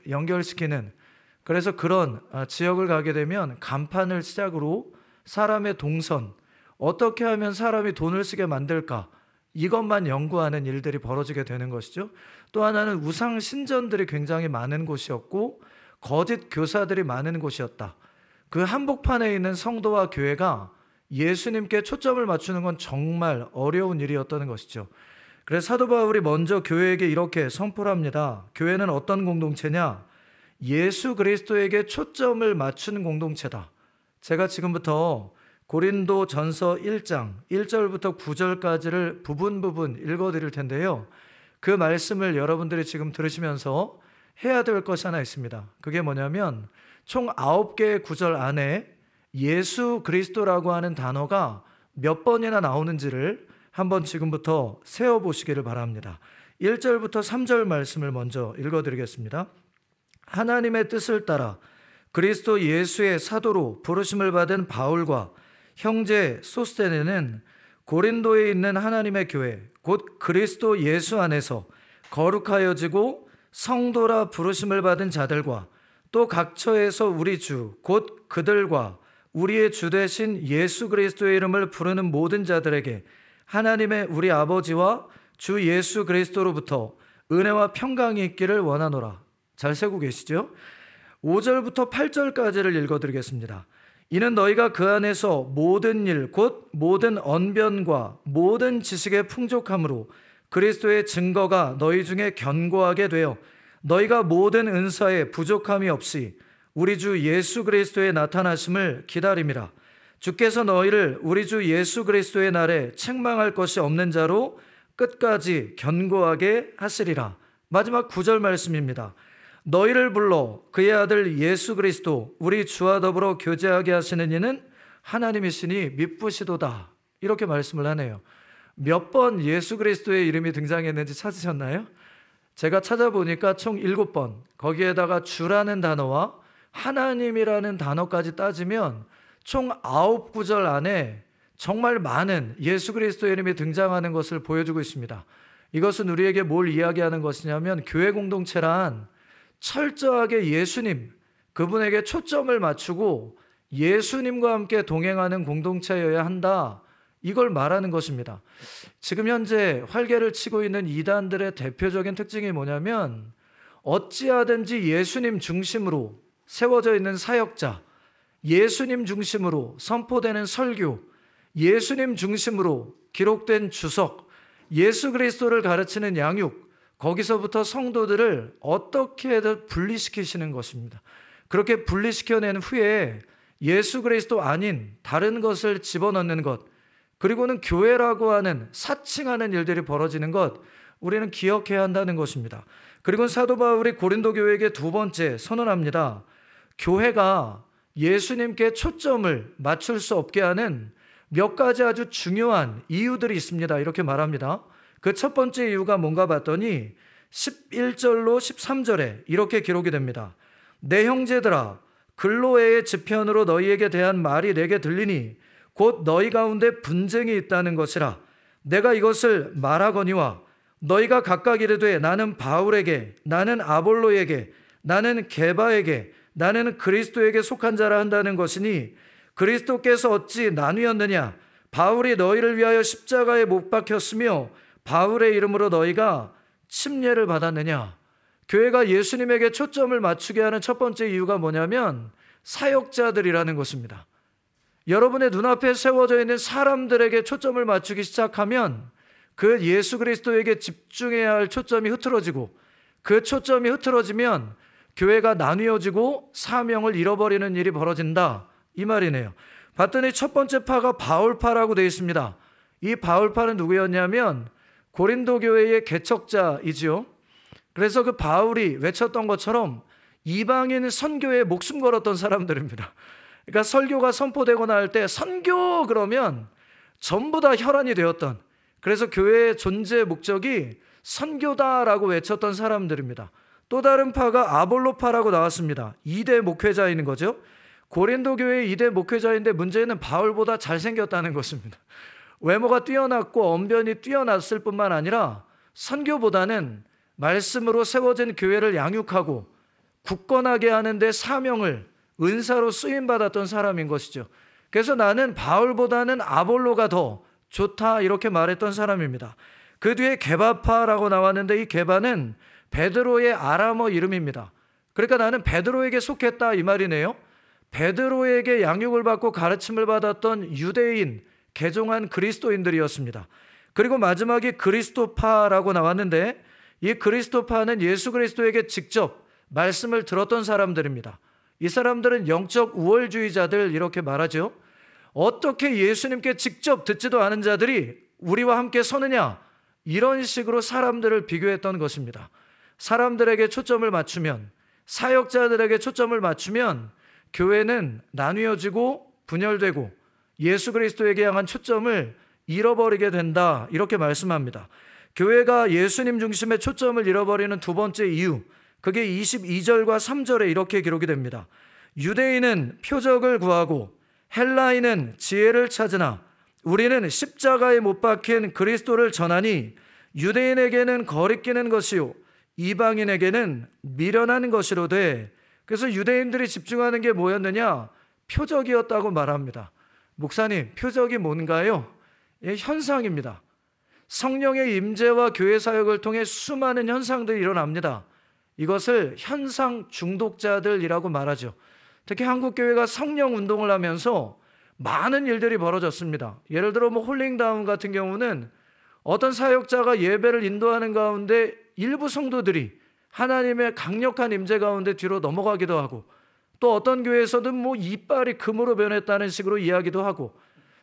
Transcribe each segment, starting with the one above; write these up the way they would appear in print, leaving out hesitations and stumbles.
연결시키는, 그래서 그런 지역을 가게 되면 간판을 시작으로 사람의 동선, 어떻게 하면 사람이 돈을 쓰게 만들까, 이것만 연구하는 일들이 벌어지게 되는 것이죠. 또 하나는 우상 신전들이 굉장히 많은 곳이었고 거짓 교사들이 많은 곳이었다. 그 한복판에 있는 성도와 교회가 예수님께 초점을 맞추는 건 정말 어려운 일이었다는 것이죠. 그래서 사도 바울이 먼저 교회에게 이렇게 선포를 합니다. 교회는 어떤 공동체냐? 예수 그리스도에게 초점을 맞추는 공동체다. 제가 지금부터 고린도 전서 1장 1절부터 9절까지를 부분 읽어드릴 텐데요. 그 말씀을 여러분들이 지금 들으시면서 해야 될 것이 하나 있습니다. 그게 뭐냐면 총 9개의 구절 안에 예수 그리스도라고 하는 단어가 몇 번이나 나오는지를 한번 지금부터 세어보시기를 바랍니다. 1절부터 3절 말씀을 먼저 읽어드리겠습니다. 하나님의 뜻을 따라 그리스도 예수의 사도로 부르심을 받은 바울과 형제 소스테네는 고린도에 있는 하나님의 교회 곧 그리스도 예수 안에서 거룩하여지고 성도라 부르심을 받은 자들과 또 각처에서 우리 주 곧 그들과 우리의 주 되신 예수 그리스도의 이름을 부르는 모든 자들에게 하나님의 우리 아버지와 주 예수 그리스도로부터 은혜와 평강이 있기를 원하노라. 잘 세고 계시죠? 5절부터 8절까지를 읽어드리겠습니다. 이는 너희가 그 안에서 모든 일 곧 모든 언변과 모든 지식의 풍족함으로 그리스도의 증거가 너희 중에 견고하게 되어 너희가 모든 은사에 부족함이 없이 우리 주 예수 그리스도의 나타나심을 기다림이라. 주께서 너희를 우리 주 예수 그리스도의 날에 책망할 것이 없는 자로 끝까지 견고하게 하시리라. 마지막 9절 말씀입니다. 너희를 불러 그의 아들 예수 그리스도 우리 주와 더불어 교제하게 하시는 이는 하나님이시니 미쁘시도다. 이렇게 말씀을 하네요. 몇 번 예수 그리스도의 이름이 등장했는지 찾으셨나요? 제가 찾아보니까 총 7번, 거기에다가 주라는 단어와 하나님이라는 단어까지 따지면 총 9구절 안에 정말 많은 예수 그리스도의 이름이 등장하는 것을 보여주고 있습니다. 이것은 우리에게 뭘 이야기하는 것이냐면 교회 공동체란 철저하게 예수님, 그분에게 초점을 맞추고 예수님과 함께 동행하는 공동체여야 한다, 이걸 말하는 것입니다. 지금 현재 활개를 치고 있는 이단들의 대표적인 특징이 뭐냐면 어찌하든지 예수님 중심으로 세워져 있는 사역자, 예수님 중심으로 선포되는 설교, 예수님 중심으로 기록된 주석, 예수 그리스도를 가르치는 양육, 거기서부터 성도들을 어떻게든 분리시키시는 것입니다. 그렇게 분리시켜낸 후에 예수 그리스도 아닌 다른 것을 집어넣는 것, 그리고는 교회라고 하는 사칭하는 일들이 벌어지는 것, 우리는 기억해야 한다는 것입니다. 그리고 사도 바울이 고린도 교회에게 두 번째 선언합니다. 교회가 예수님께 초점을 맞출 수 없게 하는 몇 가지 아주 중요한 이유들이 있습니다. 이렇게 말합니다. 그 첫 번째 이유가 뭔가 봤더니 11절로 13절에 이렇게 기록이 됩니다. 내 형제들아, 글로에의 지편으로 너희에게 대한 말이 내게 들리니 곧 너희 가운데 분쟁이 있다는 것이라. 내가 이것을 말하거니와 너희가 각각 이르되 나는 바울에게, 나는 아볼로에게, 나는 게바에게, 나는 그리스도에게 속한 자라 한다는 것이니 그리스도께서 어찌 나뉘었느냐? 바울이 너희를 위하여 십자가에 못 박혔으며 바울의 이름으로 너희가 침례를 받았느냐? 교회가 예수님에게 초점을 맞추게 하는 첫 번째 이유가 뭐냐면 사역자들이라는 것입니다. 여러분의 눈앞에 세워져 있는 사람들에게 초점을 맞추기 시작하면 그 예수 그리스도에게 집중해야 할 초점이 흐트러지고, 그 초점이 흐트러지면 교회가 나뉘어지고 사명을 잃어버리는 일이 벌어진다, 이 말이네요. 봤더니 첫 번째 파가 바울파라고 되어 있습니다. 이 바울파는 누구였냐면 고린도 교회의 개척자이지요. 그래서 그 바울이 외쳤던 것처럼 이방인 선교에 목숨 걸었던 사람들입니다. 그러니까 설교가 선포되고 날 때 선교 그러면 전부 다 혈안이 되었던, 그래서 교회의 존재 목적이 선교다라고 외쳤던 사람들입니다. 또 다른 파가 아볼로파라고 나왔습니다. 2대 목회자인 거죠. 고린도 교회의 2대 목회자인데 문제는 바울보다 잘생겼다는 것입니다. 외모가 뛰어났고 언변이 뛰어났을 뿐만 아니라 선교보다는 말씀으로 세워진 교회를 양육하고 굳건하게 하는데 사명을 은사로 쓰임받았던 사람인 것이죠. 그래서 나는 바울보다는 아볼로가 더 좋다 이렇게 말했던 사람입니다. 그 뒤에 게바파라고 나왔는데 이 게바는 베드로의 아람어 이름입니다. 그러니까 나는 베드로에게 속했다 이 말이네요. 베드로에게 양육을 받고 가르침을 받았던 유대인, 개종한 그리스도인들이었습니다. 그리고 마지막에 그리스도파라고 나왔는데 이 그리스도파는 예수 그리스도에게 직접 말씀을 들었던 사람들입니다. 이 사람들은 영적 우월주의자들 이렇게 말하죠. 어떻게 예수님께 직접 듣지도 않은 자들이 우리와 함께 서느냐, 이런 식으로 사람들을 비교했던 것입니다. 사람들에게 초점을 맞추면, 사역자들에게 초점을 맞추면 교회는 나뉘어지고 분열되고 예수 그리스도에게 향한 초점을 잃어버리게 된다 이렇게 말씀합니다. 교회가 예수님 중심의 초점을 잃어버리는 두 번째 이유, 그게 22절과 3절에 이렇게 기록이 됩니다. 유대인은 표적을 구하고 헬라인은 지혜를 찾으나 우리는 십자가에 못 박힌 그리스도를 전하니 유대인에게는 거리끼는 것이요 이방인에게는 미련한 것이로되. 그래서 유대인들이 집중하는 게 뭐였느냐? 표적이었다고 말합니다. 목사님, 표적이 뭔가요? 현상입니다. 성령의 임재와 교회 사역을 통해 수많은 현상들이 일어납니다. 이것을 현상 중독자들이라고 말하죠. 특히 한국교회가 성령 운동을 하면서 많은 일들이 벌어졌습니다. 예를 들어 홀링다운 같은 경우는 어떤 사역자가 예배를 인도하는 가운데 일부 성도들이 하나님의 강력한 임재 가운데 뒤로 넘어가기도 하고, 또 어떤 교회에서는 이빨이 금으로 변했다는 식으로 이야기도 하고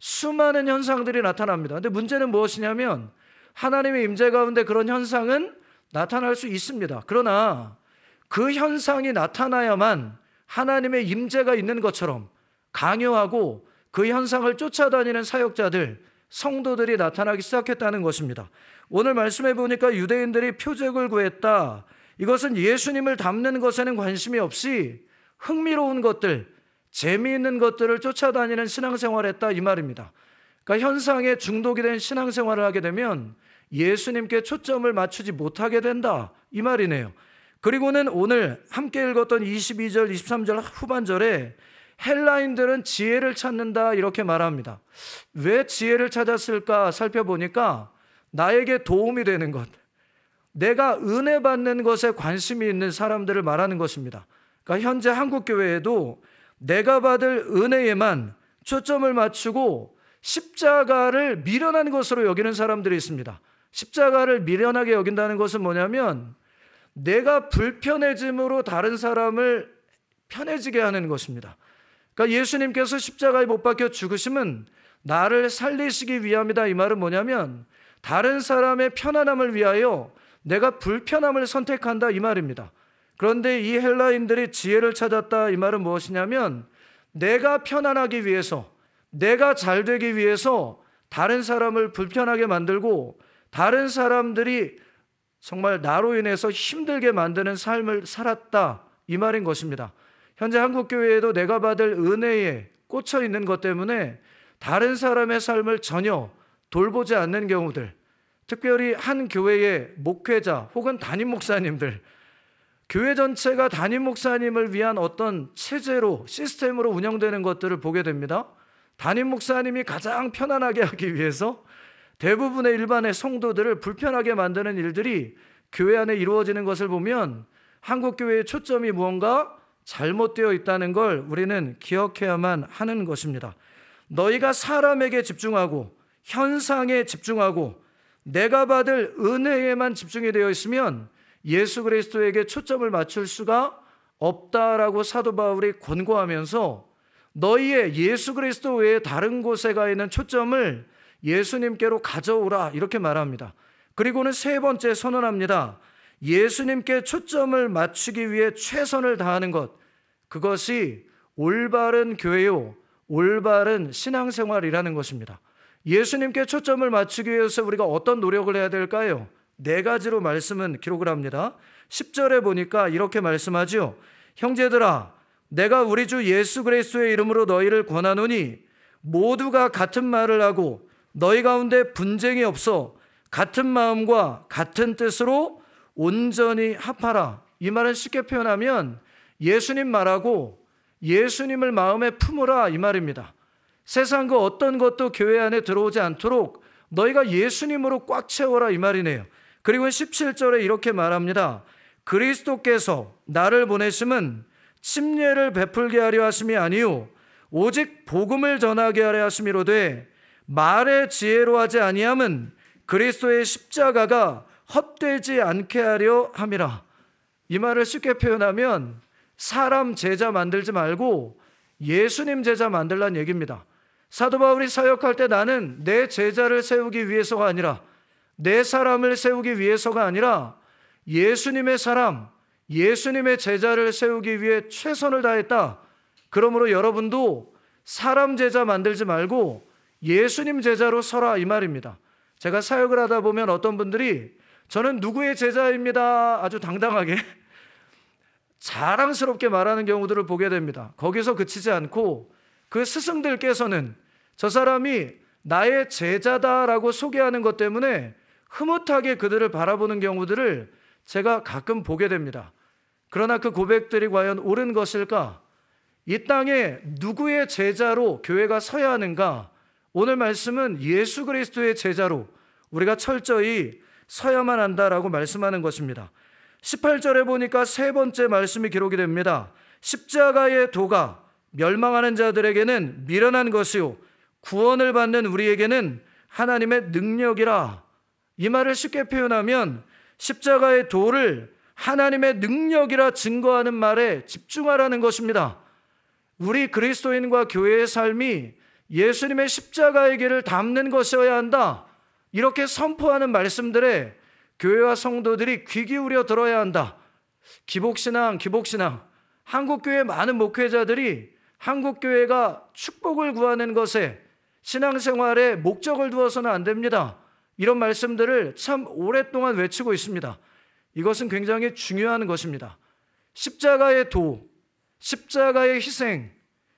수많은 현상들이 나타납니다. 근데 문제는 무엇이냐면 하나님의 임재 가운데 그런 현상은 나타날 수 있습니다. 그러나 그 현상이 나타나야만 하나님의 임재가 있는 것처럼 강요하고 그 현상을 쫓아다니는 사역자들, 성도들이 나타나기 시작했다는 것입니다. 오늘 말씀해 보니까 유대인들이 표적을 구했다. 이것은 예수님을 닮는 것에는 관심이 없이 흥미로운 것들, 재미있는 것들을 쫓아다니는 신앙생활을 했다 이 말입니다. 그러니까 현상에 중독이 된 신앙생활을 하게 되면 예수님께 초점을 맞추지 못하게 된다 이 말이네요. 그리고는 오늘 함께 읽었던 22절, 23절 후반절에 헬라인들은 지혜를 찾는다 이렇게 말합니다. 왜 지혜를 찾았을까 살펴보니까 나에게 도움이 되는 것, 내가 은혜 받는 것에 관심이 있는 사람들을 말하는 것입니다. 그러니까 현재 한국교회에도 내가 받을 은혜에만 초점을 맞추고 십자가를 미련한 것으로 여기는 사람들이 있습니다. 십자가를 미련하게 여긴다는 것은 뭐냐면 내가 불편해짐으로 다른 사람을 편해지게 하는 것입니다. 그러니까 예수님께서 십자가에 못 박혀 죽으심은 나를 살리시기 위함이다. 이 말은 뭐냐면 다른 사람의 편안함을 위하여 내가 불편함을 선택한다 이 말입니다. 그런데 이 헬라인들이 지혜를 찾았다 이 말은 무엇이냐면 내가 편안하기 위해서, 내가 잘 되기 위해서 다른 사람을 불편하게 만들고 다른 사람들이 정말 나로 인해서 힘들게 만드는 삶을 살았다 이 말인 것입니다. 현재 한국교회에도 내가 받을 은혜에 꽂혀 있는 것 때문에 다른 사람의 삶을 전혀 돌보지 않는 경우들, 특별히 한 교회의 목회자 혹은 담임 목사님들, 교회 전체가 담임 목사님을 위한 어떤 체제로, 시스템으로 운영되는 것들을 보게 됩니다. 담임 목사님이 가장 편안하게 하기 위해서 대부분의 일반의 성도들을 불편하게 만드는 일들이 교회 안에 이루어지는 것을 보면 한국교회의 초점이 무언가 잘못되어 있다는 걸 우리는 기억해야만 하는 것입니다. 너희가 사람에게 집중하고 현상에 집중하고 내가 받을 은혜에만 집중이 되어 있으면 예수 그리스도에게 초점을 맞출 수가 없다라고 사도 바울이 권고하면서 너희의 예수 그리스도 외에 다른 곳에 가 있는 초점을 예수님께로 가져오라 이렇게 말합니다. 그리고는 세 번째 선언합니다. 예수님께 초점을 맞추기 위해 최선을 다하는 것, 그것이 올바른 교회요, 올바른 신앙생활이라는 것입니다. 예수님께 초점을 맞추기 위해서 우리가 어떤 노력을 해야 될까요? 네 가지로 말씀은 기록을 합니다. 10절에 보니까 이렇게 말씀하죠. 형제들아, 내가 우리 주 예수 그리스도의 이름으로 너희를 권하노니 모두가 같은 말을 하고 너희 가운데 분쟁이 없어 같은 마음과 같은 뜻으로 온전히 합하라. 이 말은 쉽게 표현하면 예수님 말하고 예수님을 마음에 품으라 이 말입니다. 세상 그 어떤 것도 교회 안에 들어오지 않도록 너희가 예수님으로 꽉 채워라 이 말이네요. 그리고 17절에 이렇게 말합니다. 그리스도께서 나를 보내심은 침례를 베풀게 하려 하심이 아니요 오직 복음을 전하게 하려 하심이로되 말의 지혜로 하지 아니함은 그리스도의 십자가가 헛되지 않게 하려 함이라. 이 말을 쉽게 표현하면 사람 제자 만들지 말고 예수님 제자 만들란 얘기입니다. 사도 바울이 사역할 때 나는 내 제자를 세우기 위해서가 아니라 내 사람을 세우기 위해서가 아니라 예수님의 사람, 예수님의 제자를 세우기 위해 최선을 다했다. 그러므로 여러분도 사람 제자 만들지 말고 예수님 제자로 서라 이 말입니다. 제가 사역을 하다 보면 어떤 분들이 저는 누구의 제자입니다 아주 당당하게 자랑스럽게 말하는 경우들을 보게 됩니다. 거기서 그치지 않고 그 스승들께서는 저 사람이 나의 제자다라고 소개하는 것 때문에 흐뭇하게 그들을 바라보는 경우들을 제가 가끔 보게 됩니다. 그러나 그 고백들이 과연 옳은 것일까? 이 땅에 누구의 제자로 교회가 서야 하는가? 오늘 말씀은 예수 그리스도의 제자로 우리가 철저히 서야만 한다라고 말씀하는 것입니다. 18절에 보니까 세 번째 말씀이 기록이 됩니다. 십자가의 도가 멸망하는 자들에게는 미련한 것이요 구원을 받는 우리에게는 하나님의 능력이라. 이 말을 쉽게 표현하면 십자가의 도를 하나님의 능력이라 증거하는 말에 집중하라는 것입니다. 우리 그리스도인과 교회의 삶이 예수님의 십자가의 길을 닮는 것이어야 한다. 이렇게 선포하는 말씀들에 교회와 성도들이 귀 기울여 들어야 한다. 기복신앙. 한국교회 많은 목회자들이 한국교회가 축복을 구하는 것에 신앙생활에 목적을 두어서는 안 됩니다. 이런 말씀들을 참 오랫동안 외치고 있습니다. 이것은 굉장히 중요한 것입니다. 십자가의 도, 십자가의 희생,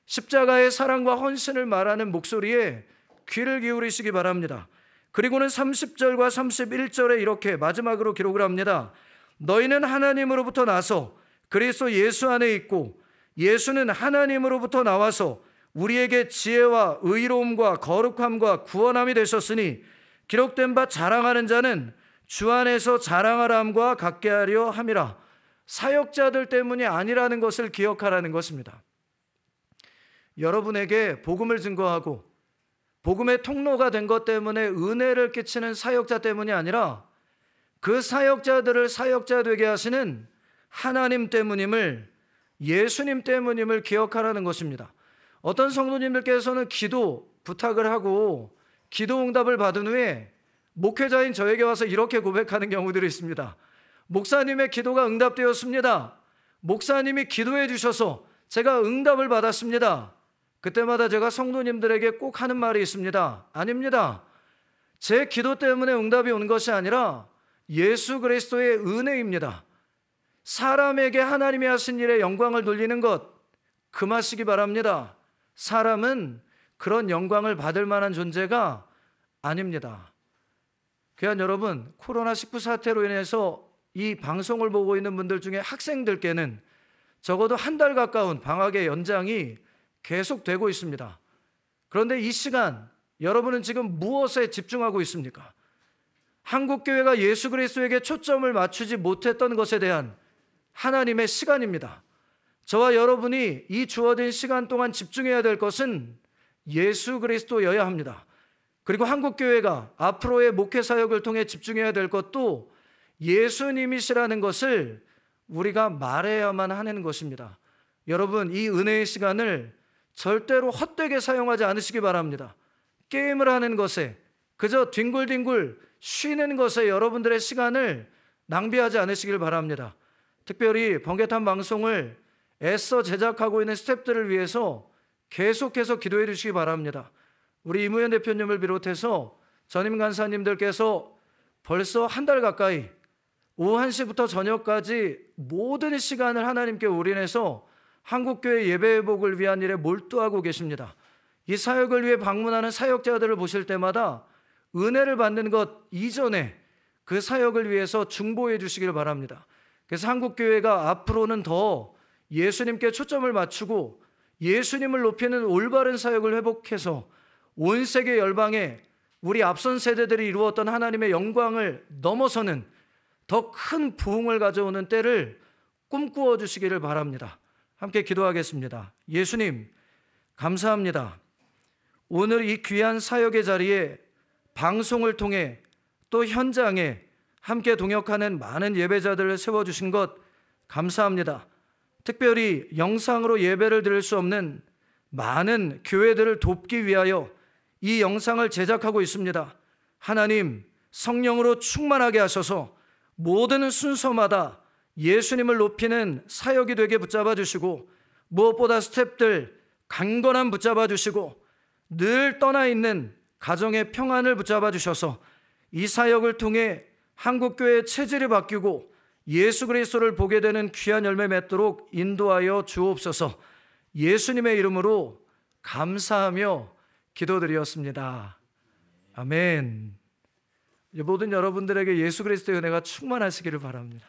십자가의 사랑과 헌신을 말하는 목소리에 귀를 기울이시기 바랍니다. 그리고는 30절과 31절에 이렇게 마지막으로 기록을 합니다. 너희는 하나님으로부터 나서 그리스도 예수 안에 있고 예수는 하나님으로부터 나와서 우리에게 지혜와 의로움과 거룩함과 구원함이 되셨으니 기록된 바 자랑하는 자는 주 안에서 자랑하라 함과 같게 하려 함이라. 사역자들 때문이 아니라는 것을 기억하라는 것입니다. 여러분에게 복음을 증거하고 복음의 통로가 된 것 때문에 은혜를 끼치는 사역자 때문이 아니라 그 사역자들을 사역자 되게 하시는 하나님 때문임을, 예수님 때문임을 기억하라는 것입니다. 어떤 성도님들께서는 기도 부탁을 하고 기도 응답을 받은 후에 목회자인 저에게 와서 이렇게 고백하는 경우들이 있습니다. 목사님의 기도가 응답되었습니다. 목사님이 기도해 주셔서 제가 응답을 받았습니다. 그때마다 제가 성도님들에게 꼭 하는 말이 있습니다. 아닙니다. 제 기도 때문에 응답이 온 것이 아니라 예수 그리스도의 은혜입니다. 사람에게 하나님이 하신 일에 영광을 돌리는 것 금하시기 바랍니다. 사람은 그런 영광을 받을 만한 존재가 아닙니다. 귀한 여러분, 코로나19 사태로 인해서 이 방송을 보고 있는 분들 중에 학생들께는 적어도 한 달 가까운 방학의 연장이 계속되고 있습니다. 그런데 이 시간 여러분은 지금 무엇에 집중하고 있습니까? 한국교회가 예수 그리스도에게 초점을 맞추지 못했던 것에 대한 하나님의 시간입니다. 저와 여러분이 이 주어진 시간 동안 집중해야 될 것은 예수 그리스도여야 합니다. 그리고 한국교회가 앞으로의 목회사역을 통해 집중해야 될 것도 예수님이시라는 것을 우리가 말해야만 하는 것입니다. 여러분, 이 은혜의 시간을 절대로 헛되게 사용하지 않으시기 바랍니다. 게임을 하는 것에, 그저 뒹굴뒹굴 쉬는 것에 여러분들의 시간을 낭비하지 않으시길 바랍니다. 특별히 번개탄 방송을 애써 제작하고 있는 스태프들을 위해서 계속해서 기도해 주시기 바랍니다. 우리 이무현 대표님을 비롯해서 전임 간사님들께서 벌써 한 달 가까이 오후 1시부터 저녁까지 모든 시간을 하나님께 올인해서 한국교회 예배회복을 위한 일에 몰두하고 계십니다. 이 사역을 위해 방문하는 사역자들을 보실 때마다 은혜를 받는 것 이전에 그 사역을 위해서 중보해 주시길 바랍니다. 그래서 한국교회가 앞으로는 더 예수님께 초점을 맞추고 예수님을 높이는 올바른 사역을 회복해서 온 세계 열방에 우리 앞선 세대들이 이루었던 하나님의 영광을 넘어서는 더 큰 부흥을 가져오는 때를 꿈꾸어 주시기를 바랍니다. 함께 기도하겠습니다. 예수님, 감사합니다. 오늘 이 귀한 사역의 자리에 방송을 통해 또 현장에 함께 동역하는 많은 예배자들을 세워주신 것 감사합니다. 특별히 영상으로 예배를 드릴 수 없는 많은 교회들을 돕기 위하여 이 영상을 제작하고 있습니다. 하나님, 성령으로 충만하게 하셔서 모든 순서마다 예수님을 높이는 사역이 되게 붙잡아 주시고, 무엇보다 스텝들 강건한 붙잡아 주시고, 늘 떠나 있는 가정의 평안을 붙잡아 주셔서 이 사역을 통해 한국교회의 체질이 바뀌고 예수 그리스도를 보게 되는 귀한 열매 맺도록 인도하여 주옵소서. 예수님의 이름으로 감사하며 기도드리었습니다. 아멘. 모든 여러분들에게 예수 그리스도의 은혜가 충만하시기를 바랍니다.